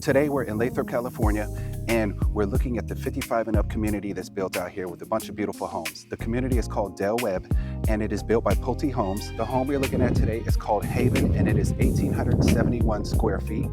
Today we're in Lathrop, California, and we're looking at the 55 and up community that's built out here with a bunch of beautiful homes. The community is called Del Webb, and it is built by Pulte Homes. The home we're looking at today is called Haven, and it is 1,871 square feet.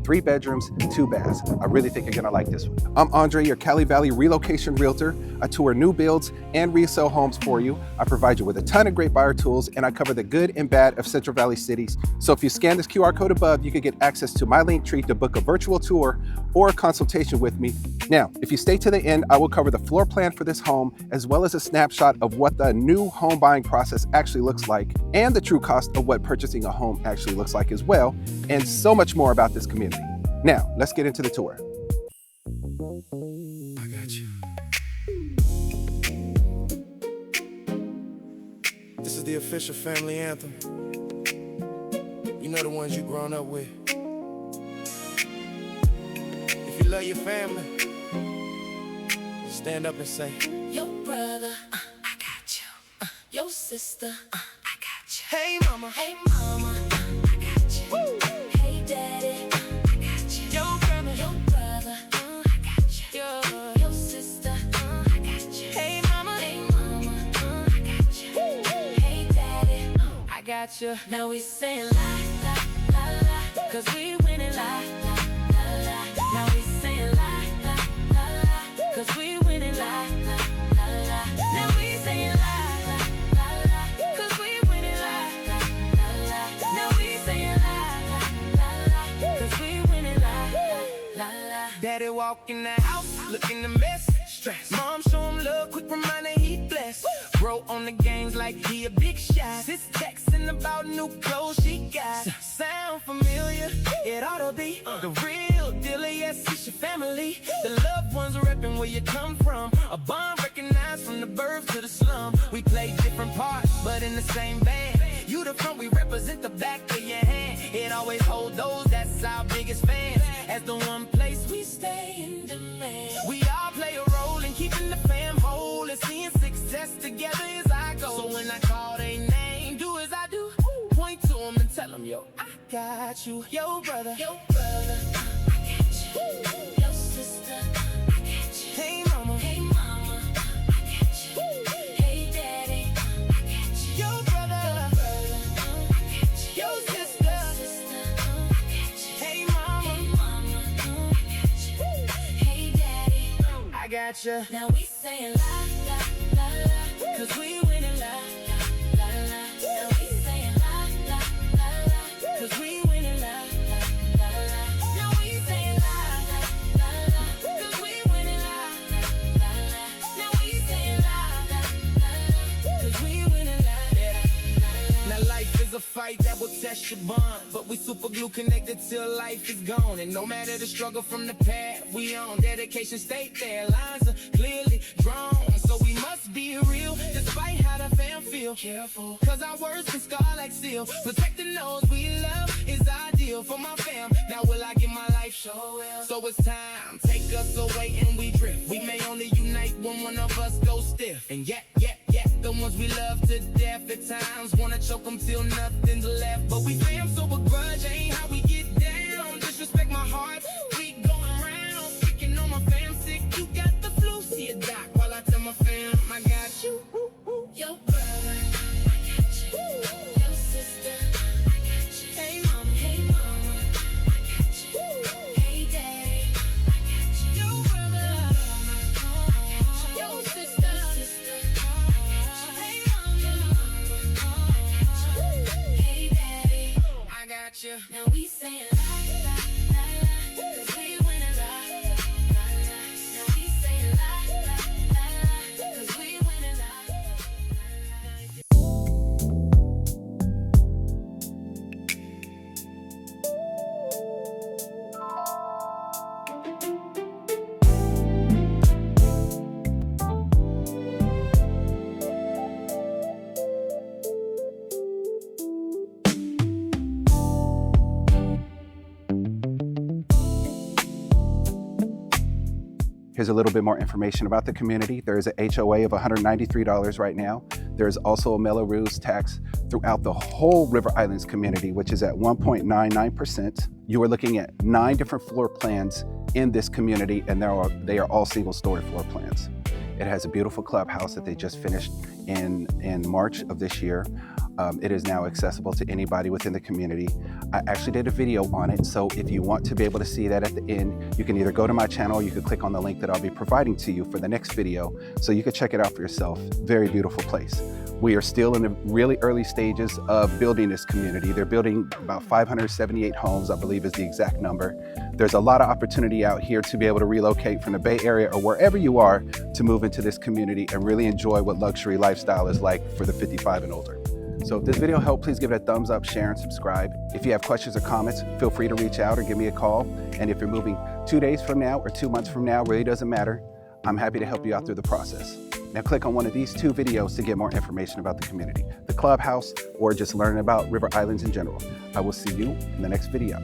3 bedrooms, 2 baths. I really think you're gonna like this one. I'm Andre, your Cali Valley relocation realtor. I tour new builds and resale homes for you. I provide you with a ton of great buyer tools, and I cover the good and bad of Central Valley cities. So if you scan this QR code above, you can get access to my link tree to book a virtual tour or a consultation with me. Now, if you stay to the end, I will cover the floor plan for this home, as well as a snapshot of what the new home buying process actually looks like, and the true cost of what purchasing a home actually looks like as well, and so much more about this community. Now, let's get into the tour. I got you. This is the official family anthem. You know, the ones you grown up with. If you love your family, stand up and say, Your brother, I got you. Your sister, I got you. hey mama, Hey mama, I got you. woo. Hey daddy, I got you. Your brother, Your brother, I got you. Your sister, I got you. hey mama, Hey mama, I got you. Hey daddy, I got you. Now we saying la la la la, 'cause we winning la la la la. Now we saying la la la la, 'cause we winning la la la la. Now we saying la la la la, 'cause we winning la la la la. Now we saying la la la la, 'cause we winning la la la la. Daddy walk in the house, looking a mess, stress. Mom show him love, quick reminder he blessed. Bro on the games like he a big shot. Sis texting about new clothes she got. Sound familiar? It ought to be the real deal. Yes, it's your family. The loved ones repping where you come from. A bond recognized from the birth to the slum. We play different parts, but in the same band. You the front, we represent the back of your hand. It always hold those, that's our biggest fans. As the one place we stay in demand. We all play a role in keeping the fam whole, and seeing success together is our goal. So when I call their name, do as I do. Point to them and tell them, yo, I got you. Yo, brother. Your brother, I got you. Your sister, I got you. Hey, mama. Hey mama, I got you. Hey daddy, I got you. Yo, brother. I got you. Yo, sister. I got you. Hey, mama. Hey mama, I got you. Hey daddy, I got you. now we saying la la la la, 'cause we winning la la la la. Now we saying la la la la, 'cause we winning la la la la. Now we saying la la la la, 'cause we winning la la la la. Now we saying la la la la, 'cause we winning la la la la. Now life is a fight that will test your bond, but we super glue connected till life is gone. And no matter the struggle from the path we on, dedication stay there, lines are clearly drawn. So we must be real, despite how the fam feel. Careful, 'cause our words can scar like steel. Protecting those we love is ideal for my fam. Now will I give my life? Sure will. So it's time, take us away and we drift. We may only unite when one of us goes stiff. And yet, the ones we love to death at times wanna choke them till nothing's left. But we fam, so a grudge ain't how we get down. Disrespect my heart, we going round. Picking on my fam sick, you got the flu. See a doc while I tell my fam, I got you. Your brother, I got you. Your sister, I got you. Hey mama, Hey mama, I got you. Hey daddy, I got you. yo brother, I got you. Your sister, hey mama, hey daddy. I got you. Now we saying la la la la, 'cause we winning la la la la. Now we saying la la la la, 'cause we winning la la la la. Here's a little bit more information about the community. There is an HOA of $193 right now. There's also a Melrose tax throughout the whole River Islands community, which is at 1.99%. You are looking at 9 different floor plans in this community, and they are all single-story floor plans. It has a beautiful clubhouse that they just finished in March of this year. It is now accessible to anybody within the community. I actually did a video on it, so if you want to be able to see that at the end, you can either go to my channel or you can click on the link that I'll be providing to you for the next video, so you can check it out for yourself. Very beautiful place. We are still in the really early stages of building this community. They're building about 578 homes, I believe is the exact number. There's a lot of opportunity out here to be able to relocate from the Bay Area or wherever you are to move into this community and really enjoy what luxury lifestyle is like for the 55 and older. So if this video helped, please give it a thumbs up, share, and subscribe. If you have questions or comments, feel free to reach out or give me a call. And if you're moving 2 days from now or 2 months from now, really doesn't matter. I'm happy to help you out through the process. Now click on one of these 2 videos to get more information about the community, the clubhouse, or just learn about River Islands in general. I will see you in the next video.